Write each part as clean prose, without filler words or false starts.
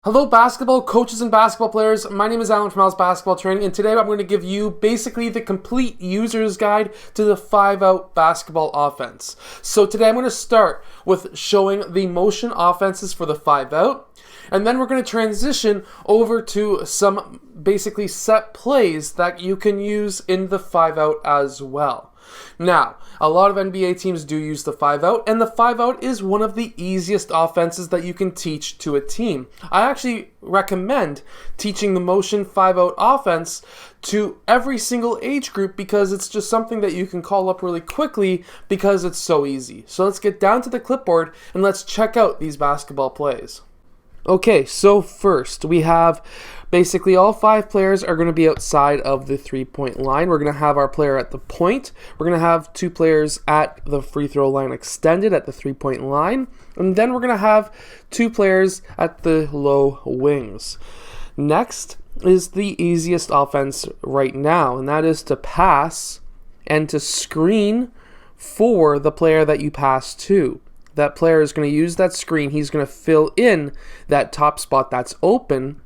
Hello basketball coaches and basketball players, my name is Alan from Al's Basketball Training, and today I'm going to give you basically the complete user's guide to the 5-out basketball offense. So today I'm going to start with showing the motion offenses for the 5-out, and then we're going to transition over to some basically set plays that you can use in the 5-out as well. Now, a lot of NBA teams do use the 5-out, and the 5-out is one of the easiest offenses that you can teach to a team. I actually recommend teaching the motion 5-out offense to every single age group because it's just something that you can call up really quickly because it's so easy. So let's get down to the clipboard and let's check out these basketball plays. Okay, so first we have basically all 5 players are going to be outside of the 3-point line. We're going to have our player at the point. We're going to have 2 players at the free throw line extended at the 3-point line. And then we're going to have 2 players at the low wings. Next is the easiest offense right now, and that is to pass and to screen for the player that you pass to. That player is going to use that screen. He's going to fill in that top spot that's open,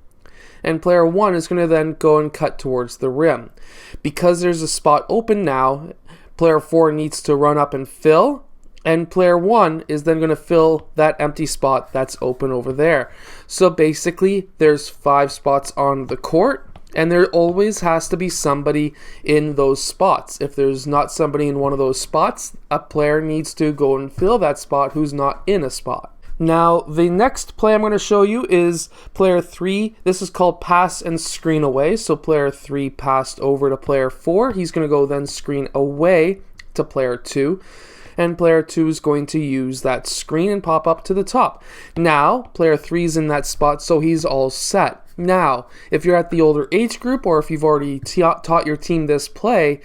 and player 1 is going to then go and cut towards the rim. Because there's a spot open now, player 4 needs to run up and fill, and player 1 is then going to fill that empty spot that's open over there. So basically, there's 5 spots on the court, and there always has to be somebody in those spots. If there's not somebody in one of those spots, a player needs to go and fill that spot who's not in a spot. Now, the next play I'm going to show you is player 3. This is called pass and screen away. So player 3 passed over to player 4. He's going to go then screen away to player 2. And player 2 is going to use that screen and pop up to the top. Now, player 3 is in that spot, so he's all set. Now, if you're at the older age group or if you've already taught your team this play,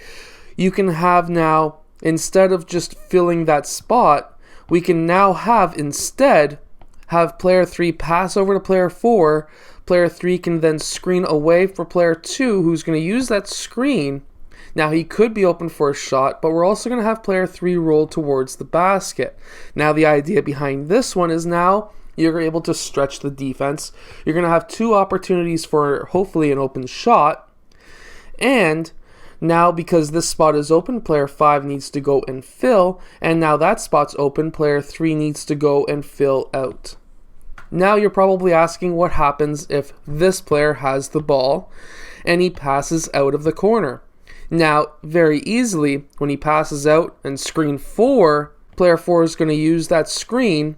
you can have now, instead of just filling that spot, we can now instead have player 3 pass over to player 4. Player 3 can then screen away for player 2, who's going to use that screen. Now, he could be open for a shot, but we're also going to have player 3 roll towards the basket. Now, the idea behind this one is now you're able to stretch the defense. You're going to have 2 opportunities for hopefully an open shot. And now, because this spot is open, player 5 needs to go and fill. And now that spot's open, player 3 needs to go and fill out. Now, you're probably asking what happens if this player has the ball and he passes out of the corner. Now, very easily, when he passes out and screen 4, player 4 is going to use that screen,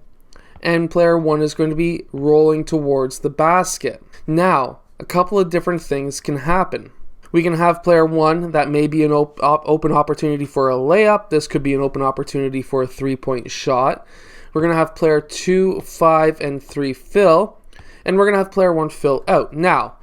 and player 1 is going to be rolling towards the basket. Now, a couple of different things can happen. We can have player 1 that may be an open opportunity for a layup. This could be an open opportunity for a 3-point shot. We're going to have player 2, 5, and 3 fill, and we're going to have player 1 fill out. Now,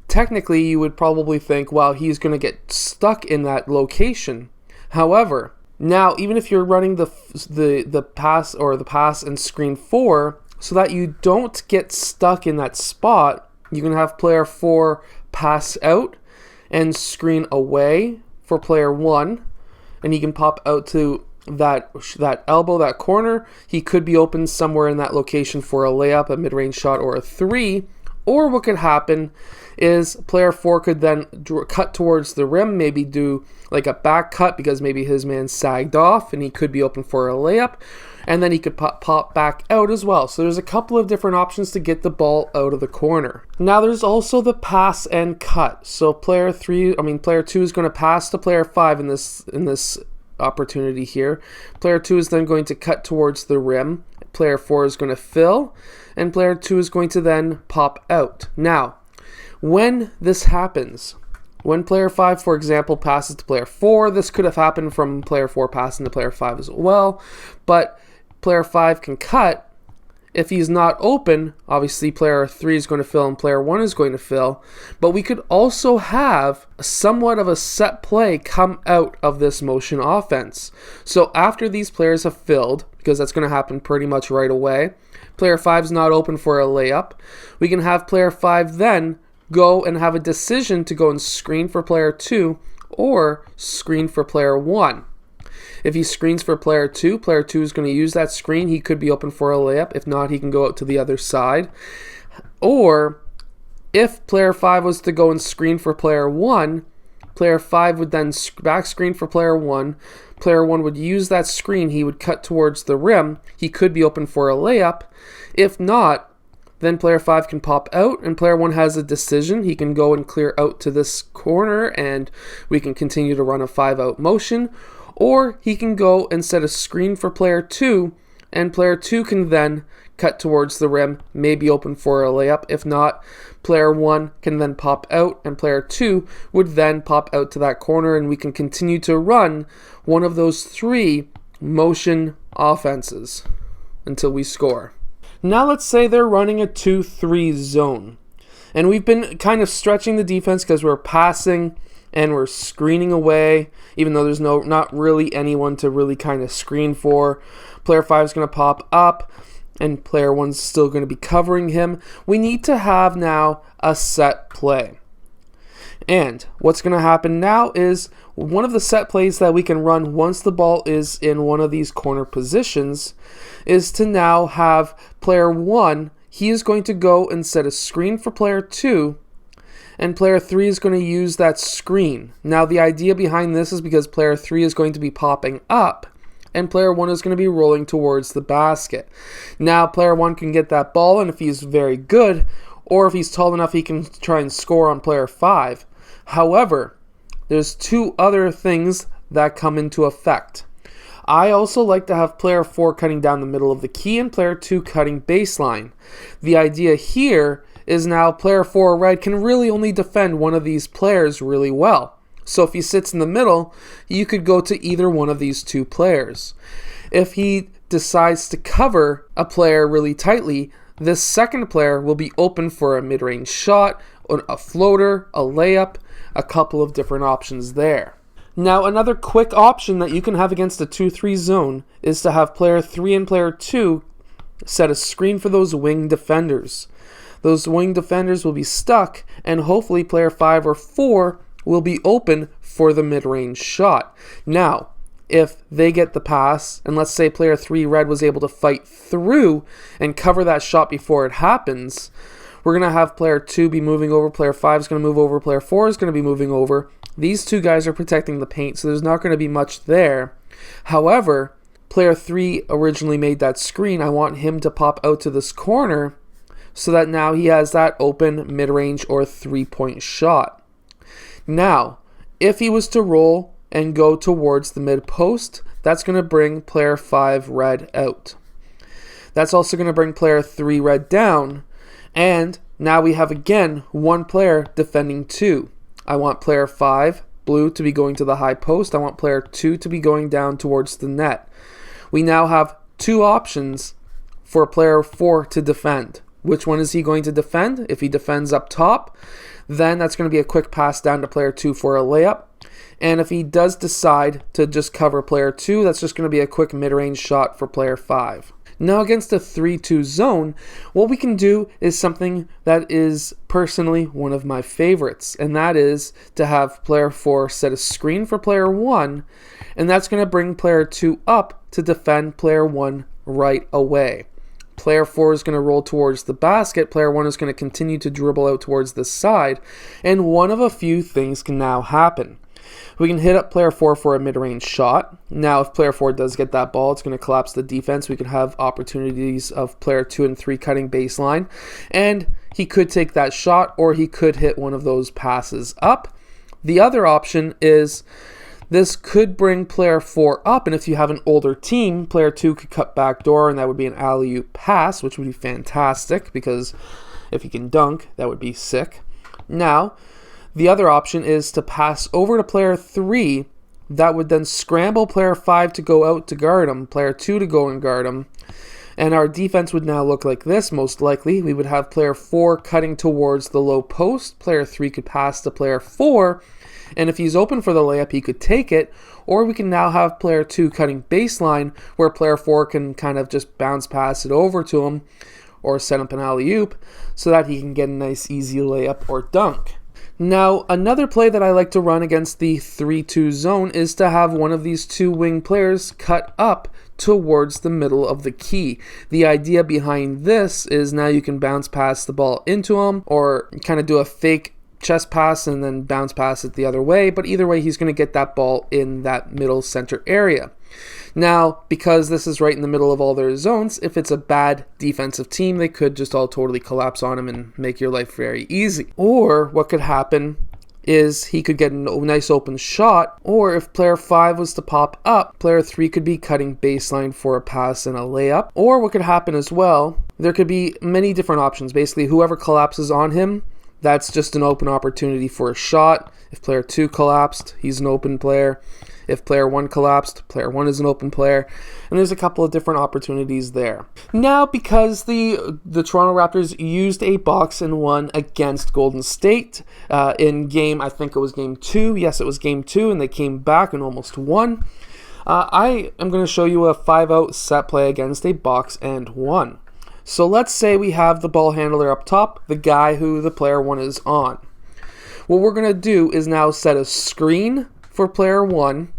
technically, you would probably think, well, he's going to get stuck in that location. However, now, even if you're running the pass and screen 4, so that you don't get stuck in that spot, you can have player 4 pass out and screen away for player 1, and he can pop out to that elbow, that corner. He could be open somewhere in that location for a layup, a mid-range shot, or a 3. Or what could happen is player 4 could then cut towards the rim, maybe do like a back cut because maybe his man sagged off and he could be open for a layup, and then he could pop back out as well. So there's a couple of different options to get the ball out of the corner. Now there's also the pass and cut. So player 2 is going to pass to player 5 in this opportunity here. Player 2 is then going to cut towards the rim. Player 4 is going to fill, and player 2 is going to then pop out. Now, when this happens, when player 5, for example, passes to player 4, this could have happened from player 4 passing to player 5 as well, but player 5 can cut. If he's not open, obviously player 3 is going to fill and player 1 is going to fill, but we could also have somewhat of a set play come out of this motion offense. So after these players have filled, because that's going to happen pretty much right away, player 5 is not open for a layup, we can have player 5 then go and have a decision to go and screen for player 2 or screen for player 1. If he screens for player 2 is going to use that screen. He could be open for a layup. If not, he can go out to the other side. Or if player 5 was to go and screen for player 1, player 5 would then back screen for player 1. Player 1 would use that screen. He would cut towards the rim. He could be open for a layup. If not, then player 5 can pop out, and player 1 has a decision. He can go and clear out to this corner, and we can continue to run a 5-out motion. Or he can go and set a screen for player 2, and player 2 can then cut towards the rim, maybe open for a layup. If not, player 1 can then pop out, and player 2 would then pop out to that corner, and we can continue to run one of those 3 motion offenses until we score. Now let's say they're running a 2-3 zone, and we've been kind of stretching the defense because we're passing and we're screening away, even though there's not really anyone to really kind of screen for. Player 5 is going to pop up, and player 1's still going to be covering him. We need to have now a set play. And what's going to happen now is one of the set plays that we can run once the ball is in one of these corner positions is to now have player 1, he is going to go and set a screen for player 2, and player 3 is going to use that screen. Now the idea behind this is because player 3 is going to be popping up, and player 1 is going to be rolling towards the basket. Now player 1 can get that ball, and if he's very good, or if he's tall enough, he can try and score on player 5. However, there's 2 other things that come into effect. I also like to have player 4 cutting down the middle of the key and player 2 cutting baseline. The idea here is now player 4 red can really only defend one of these players really well. So if he sits in the middle, you could go to either one of these 2 players. If he decides to cover a player really tightly, this second player will be open for a mid-range shot, a floater, a layup, a couple of different options there. Now another quick option that you can have against a 2-3 zone is to have player 3 and player 2 set a screen for those wing defenders. Those wing defenders will be stuck, and hopefully player 5 or 4 will be open for the mid-range shot. Now, if they get the pass, and let's say player 3 red was able to fight through and cover that shot before it happens, we're going to have player 2 be moving over, player 5 is going to move over, player 4 is going to be moving over. These 2 guys are protecting the paint, so there's not going to be much there. However, player 3 originally made that screen. I want him to pop out to this corner so that now he has that open mid-range or 3-point shot. Now, if he was to roll and go towards the mid-post, that's going to bring player 5 red out. That's also going to bring player 3 red down, and now we have again 1 player defending 2. I want player 5 blue to be going to the high post. I want player 2 to be going down towards the net. We now have 2 options for player 4 to defend. Which one is he going to defend? If he defends up top, then that's going to be a quick pass down to player 2 for a layup. And if he does decide to just cover player 2, that's just going to be a quick mid-range shot for player 5. Now against a 3-2 zone, what we can do is something that is personally one of my favorites, and that is to have player 4 set a screen for player 1, and that's going to bring player 2 up to defend player 1 right away. Player 4 is going to roll towards the basket, player 1 is going to continue to dribble out towards the side, and one of a few things can now happen. We can hit up player 4 for a mid-range shot. Now, if player 4 does get that ball, it's going to collapse the defense. We could have opportunities of player 2 and 3 cutting baseline, and he could take that shot, or he could hit one of those passes up. The other option is this could bring player 4 up, and if you have an older team, player 2 could cut back door, and that would be an alley-oop pass, which would be fantastic, because if he can dunk, that would be sick. Now, the other option is to pass over to player 3. That would then scramble player 5 to go out to guard him, player 2 to go and guard him. And our defense would now look like this, most likely. We would have player 4 cutting towards the low post. Player 3 could pass to player 4. And if he's open for the layup, he could take it. Or we can now have player 2 cutting baseline, where player 4 can kind of just bounce pass it over to him or set up an alley-oop so that he can get a nice easy layup or dunk. Now, another play that I like to run against the 3-2 zone is to have one of these 2 wing players cut up towards the middle of the key. The idea behind this is now you can bounce pass the ball into him, or kind of do a fake chest pass and then bounce pass it the other way, but either way he's going to get that ball in that middle center area. Now, because this is right in the middle of all their zones, if it's a bad defensive team, they could just all totally collapse on him and make your life very easy. Or what could happen is he could get a nice open shot, or if player 5 was to pop up, player 3 could be cutting baseline for a pass and a layup. Or what could happen as well, there could be many different options. Basically, whoever collapses on him, that's just an open opportunity for a shot. If player 2 collapsed, he's an open player. If player 1 collapsed, player 1 is an open player. And there's a couple of different opportunities there. Now, because the Toronto Raptors used a box and won against Golden State in game, I think it was game 2. Yes, it was game 2, and they came back and almost won. I am going to show you a 5-out set play against a box and won. So let's say we have the ball handler up top, the guy who the player 1 is on. What we're going to do is now set a screen for player 1.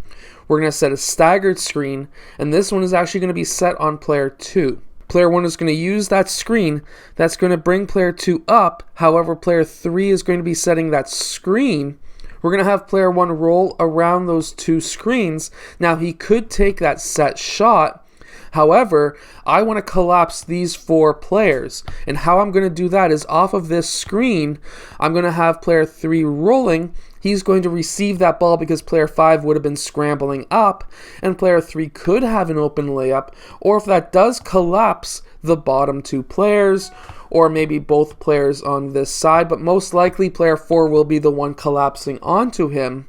We're going to set a staggered screen, and this one is actually going to be set on player 2. Player 1 is going to use that screen. That's going to bring player 2 up. However, player 3 is going to be setting that screen. We're going to have player 1 roll around those 2 screens. Now, he could take that set shot. However, I want to collapse these 4 players, and how I'm going to do that is off of this screen, I'm going to have player 3 rolling. He's going to receive that ball because player 5 would have been scrambling up, and player 3 could have an open layup, or if that does collapse, the bottom 2 players, or maybe both players on this side, but most likely player 4 will be the one collapsing onto him.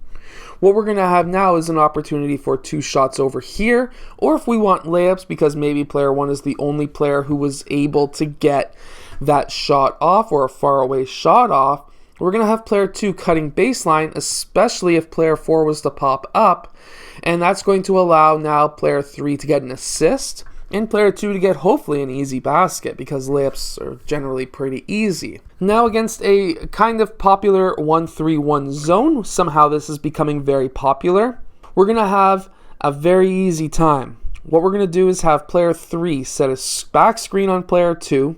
What we're going to have now is an opportunity for 2 shots over here, or if we want layups because maybe player 1 is the only player who was able to get that shot off or a faraway shot off, we're going to have player 2 cutting baseline, especially if player 4 was to pop up, and that's going to allow now player 3 to get an assist and player 2 to get hopefully an easy basket because layups are generally pretty easy. Now against a kind of popular 1-3-1 zone, somehow this is becoming very popular, we're going to have a very easy time. What we're going to do is have player 3 set a back screen on player 2,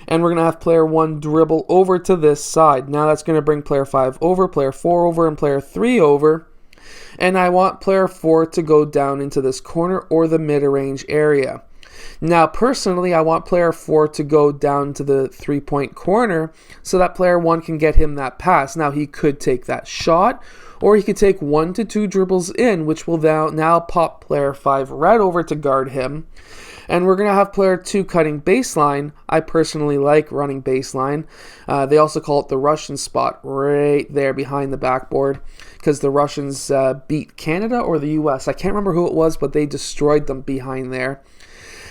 and we're going to have player 1 dribble over to this side. Now that's going to bring player 5 over, player 4 over, and player 3 over. And I want player 4 to go down into this corner or the mid-range area. Now, personally, I want player 4 to go down to the 3-point corner so that player 1 can get him that pass. Now, he could take that shot, or he could take 1 to 2 dribbles in, which will now pop player 5 right over to guard him. And we're going to have player 2 cutting baseline. I personally like running baseline. They also call it the Russian spot right there behind the backboard because the Russians beat Canada or the US. I can't remember who it was, but they destroyed them behind there.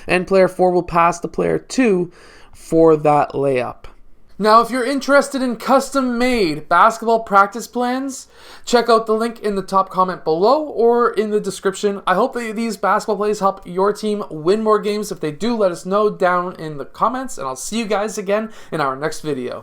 And player 4 will pass to player 2 for that layup. Now, if you're interested in custom-made basketball practice plans, check out the link in the top comment below or in the description. I hope that these basketball plays help your team win more games. If they do, let us know down in the comments, and I'll see you guys again in our next video.